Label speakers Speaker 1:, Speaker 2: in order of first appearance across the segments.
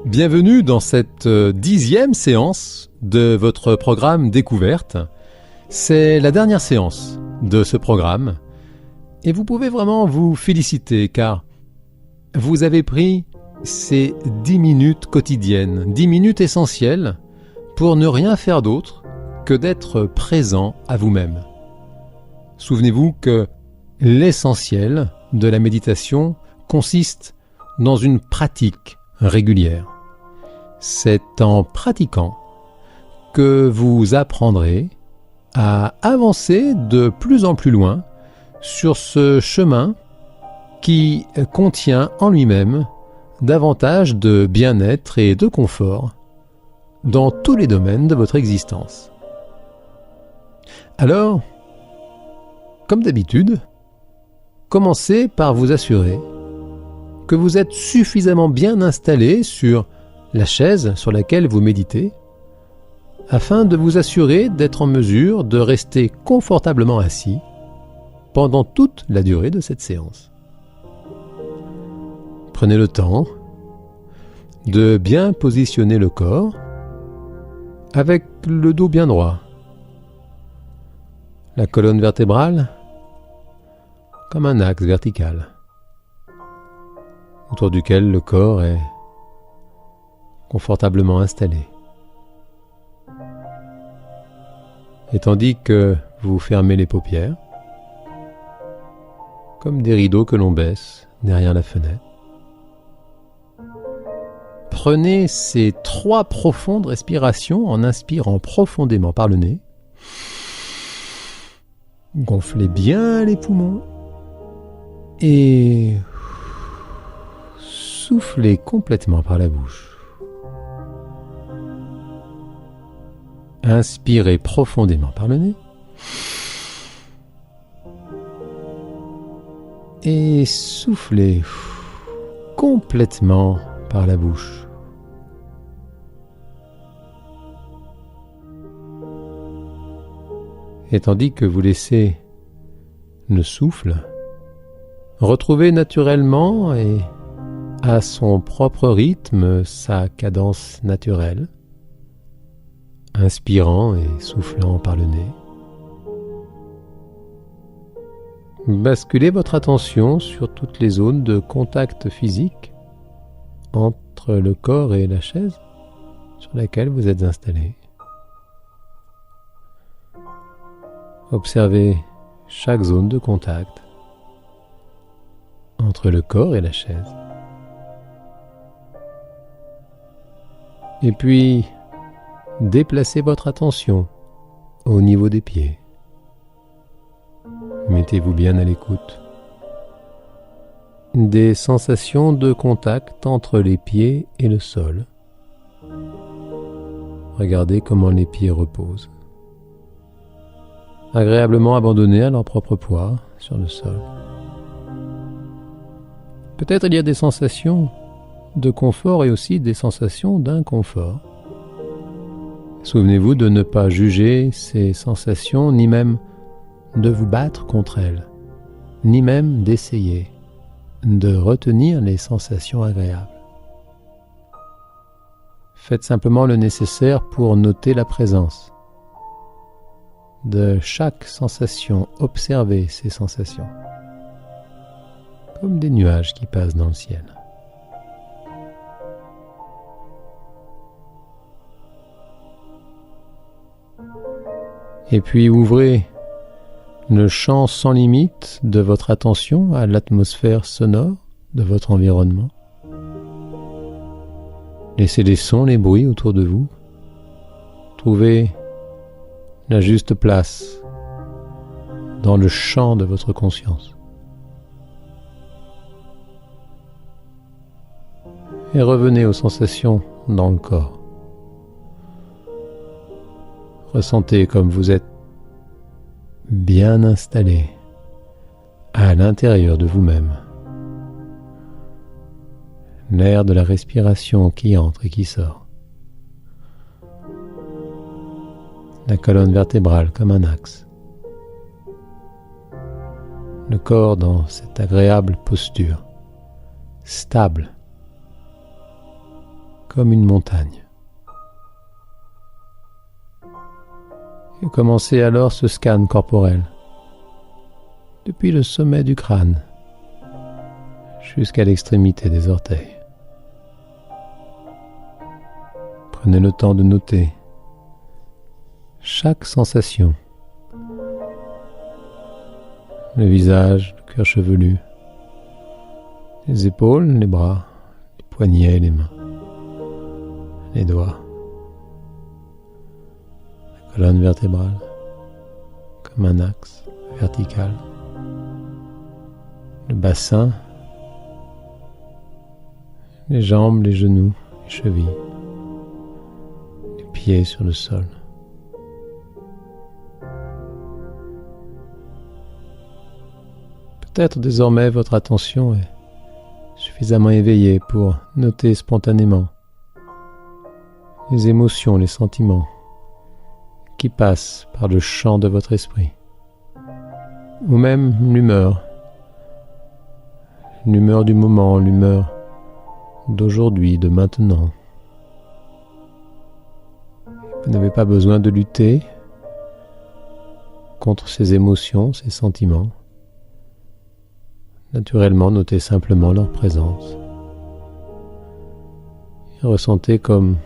Speaker 1: Bienvenue dans cette 10e séance de votre programme Découverte. C'est la dernière séance de ce programme et vous pouvez vraiment vous féliciter car vous avez pris ces 10 minutes quotidiennes, 10 minutes essentielles pour ne rien faire d'autre que d'être présent à vous-même. Souvenez-vous que l'essentiel de la méditation consiste dans une pratique régulière. C'est en pratiquant que vous apprendrez à avancer de plus en plus loin sur ce chemin qui contient en lui-même davantage de bien-être et de confort dans tous les domaines de votre existence. Alors, comme d'habitude, commencez par vous assurer que vous êtes suffisamment bien installé sur la chaise sur laquelle vous méditez, afin de vous assurer d'être en mesure de rester confortablement assis pendant toute la durée de cette séance. Prenez le temps de bien positionner le corps avec le dos bien droit, la colonne vertébrale comme un axe vertical autour duquel le corps est confortablement installé. Et tandis que vous fermez les paupières, comme des rideaux que l'on baisse derrière la fenêtre, prenez ces 3 profondes respirations en inspirant profondément par le nez. Gonflez bien les poumons et soufflez complètement par la bouche. Inspirez profondément par le nez et soufflez complètement par la bouche. Et tandis que vous laissez le souffle retrouver naturellement et à son propre rythme sa cadence naturelle, inspirant et soufflant par le nez, basculez votre attention sur toutes les zones de contact physique entre le corps et la chaise sur laquelle vous êtes installé. Observez chaque zone de contact entre le corps et la chaise. Et puis, déplacez votre attention au niveau des pieds. Mettez-vous bien à l'écoute des sensations de contact entre les pieds et le sol. Regardez comment les pieds reposent, agréablement abandonnés à leur propre poids sur le sol. Peut-être il y a des sensations de confort et aussi des sensations d'inconfort. Souvenez-vous de ne pas juger ces sensations, ni même de vous battre contre elles, ni même d'essayer de retenir les sensations agréables. Faites simplement le nécessaire pour noter la présence de chaque sensation. Observez ces sensations, comme des nuages qui passent dans le ciel. Et puis ouvrez le champ sans limite de votre attention à l'atmosphère sonore de votre environnement. Laissez les sons, les bruits autour de vous. Trouvez la juste place dans le champ de votre conscience. Et revenez aux sensations dans le corps. Ressentez comme vous êtes bien installé à l'intérieur de vous-même. L'air de la respiration qui entre et qui sort. La colonne vertébrale comme un axe. Le corps dans cette agréable posture, stable, comme une montagne. Et commencez alors ce scan corporel, depuis le sommet du crâne jusqu'à l'extrémité des orteils. Prenez le temps de noter chaque sensation. Le visage, le cuir chevelu, les épaules, les bras, les poignets, les mains, les doigts, la colonne vertébrale, comme un axe vertical, le bassin, les jambes, les genoux, les chevilles, les pieds sur le sol. Peut-être désormais votre attention est suffisamment éveillée pour noter spontanément les émotions, les sentiments qui passent par le champ de votre esprit, ou même l'humeur du moment, l'humeur d'aujourd'hui, de maintenant. Vous n'avez pas besoin de lutter contre ces émotions, ces sentiments. Naturellement, notez simplement leur présence. Et ressentez comme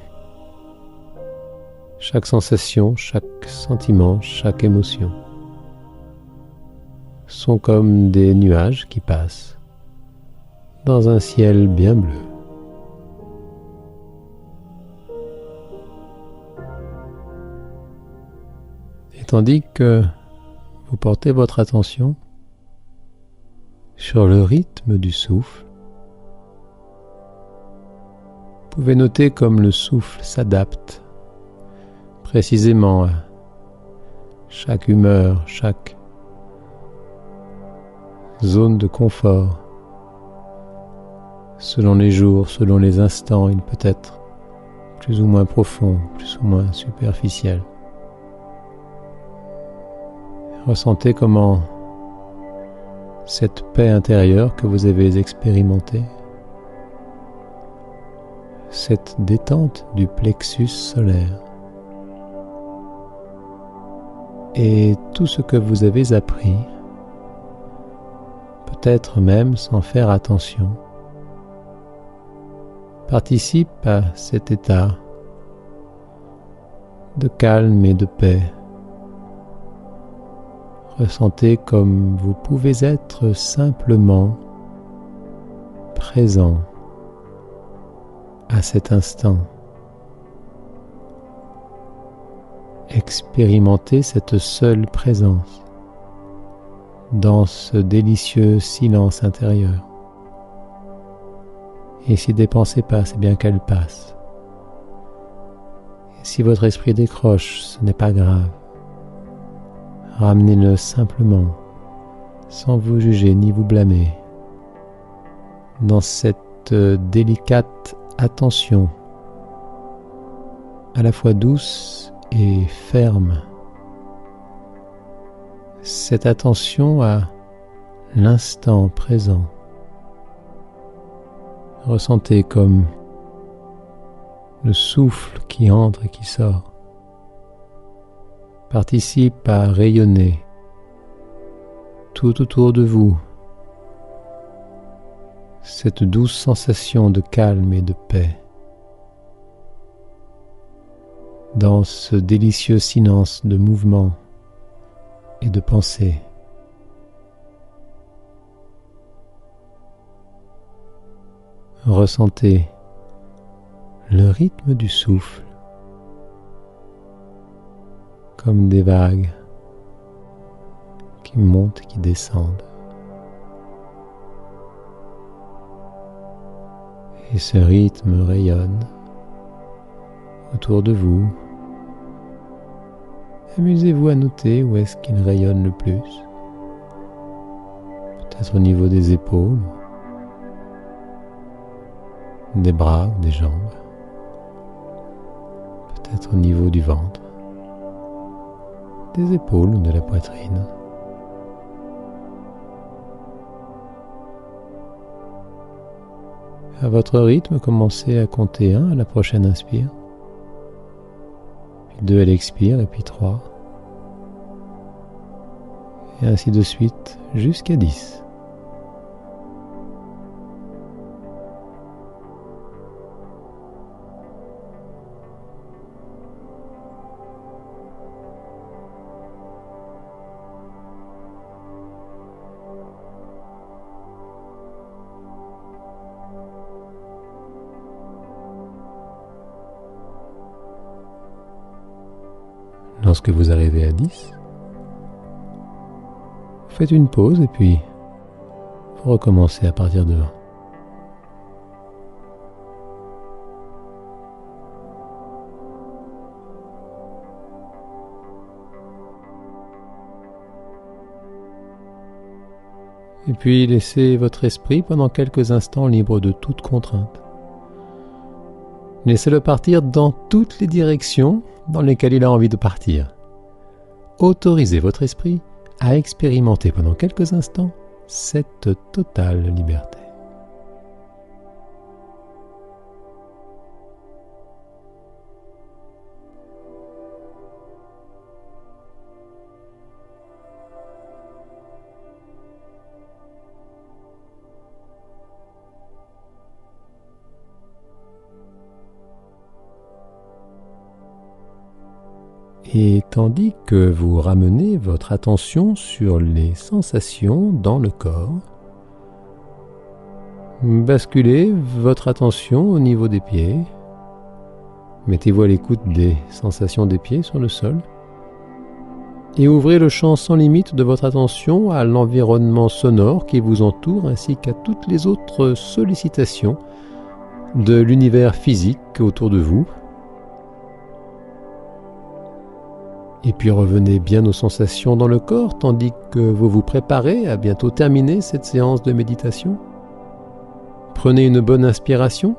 Speaker 1: chaque sensation, chaque sentiment, chaque émotion sont comme des nuages qui passent dans un ciel bien bleu. Et tandis que vous portez votre attention sur le rythme du souffle, vous pouvez noter comme le souffle s'adapte précisément à chaque humeur, chaque zone de confort. Selon les jours, selon les instants, il peut être plus ou moins profond, plus ou moins superficiel. Ressentez comment cette paix intérieure que vous avez expérimentée, cette détente du plexus solaire et tout ce que vous avez appris, peut-être même sans faire attention, participe à cet état de calme et de paix. Ressentez comme vous pouvez être simplement présent à cet instant. Expérimentez cette seule présence dans ce délicieux silence intérieur. Et si des pensées passent, c'est bien qu'elles passent. Et si votre esprit décroche, ce n'est pas grave. Ramenez-le simplement, sans vous juger ni vous blâmer, dans cette délicate attention, à la fois douce et ferme. Cette attention à l'instant présent. Ressentez comme le souffle qui entre et qui sort participe à rayonner tout autour de vous cette douce sensation de calme et de paix dans ce délicieux silence de mouvement et de pensée. Ressentez le rythme du souffle comme des vagues qui montent et qui descendent. Et ce rythme rayonne autour de vous. Amusez-vous à noter où est-ce qu'il rayonne le plus. Peut-être au niveau des épaules, des bras ou des jambes. Peut-être au niveau du ventre, des épaules ou de la poitrine. À votre rythme, commencez à compter 1 à la prochaine inspire, puis 2 à l'expire, et puis 3. Et ainsi de suite jusqu'à 10. Lorsque vous arrivez à 10, vous faites une pause et puis vous recommencez à partir de 1. Et puis laissez votre esprit pendant quelques instants libre de toute contrainte. Laissez-le partir dans toutes les directions dans lesquelles il a envie de partir. Autorisez votre esprit à expérimenter pendant quelques instants cette totale liberté. Et tandis que vous ramenez votre attention sur les sensations dans le corps, basculez votre attention au niveau des pieds. Mettez-vous à l'écoute des sensations des pieds sur le sol et ouvrez le champ sans limite de votre attention à l'environnement sonore qui vous entoure ainsi qu'à toutes les autres sollicitations de l'univers physique autour de vous. Et puis revenez bien aux sensations dans le corps tandis que vous vous préparez à bientôt terminer cette séance de méditation. Prenez une bonne inspiration.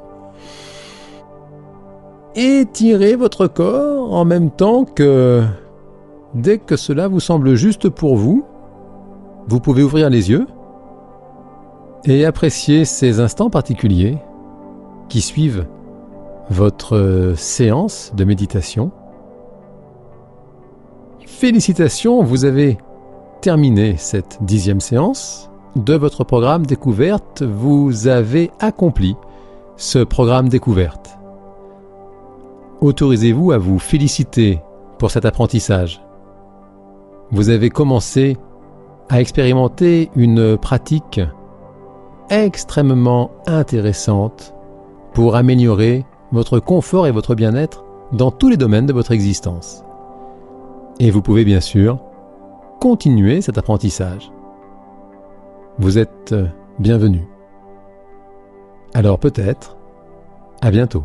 Speaker 1: Étirez votre corps en même temps que, dès que cela vous semble juste pour vous, vous pouvez ouvrir les yeux et apprécier ces instants particuliers qui suivent votre séance de méditation. Félicitations, vous avez terminé cette 10e séance de votre programme découverte. Vous avez accompli ce programme découverte. Autorisez-vous à vous féliciter pour cet apprentissage. Vous avez commencé à expérimenter une pratique extrêmement intéressante pour améliorer votre confort et votre bien-être dans tous les domaines de votre existence. Et vous pouvez bien sûr continuer cet apprentissage. Vous êtes bienvenus. Alors peut-être, à bientôt.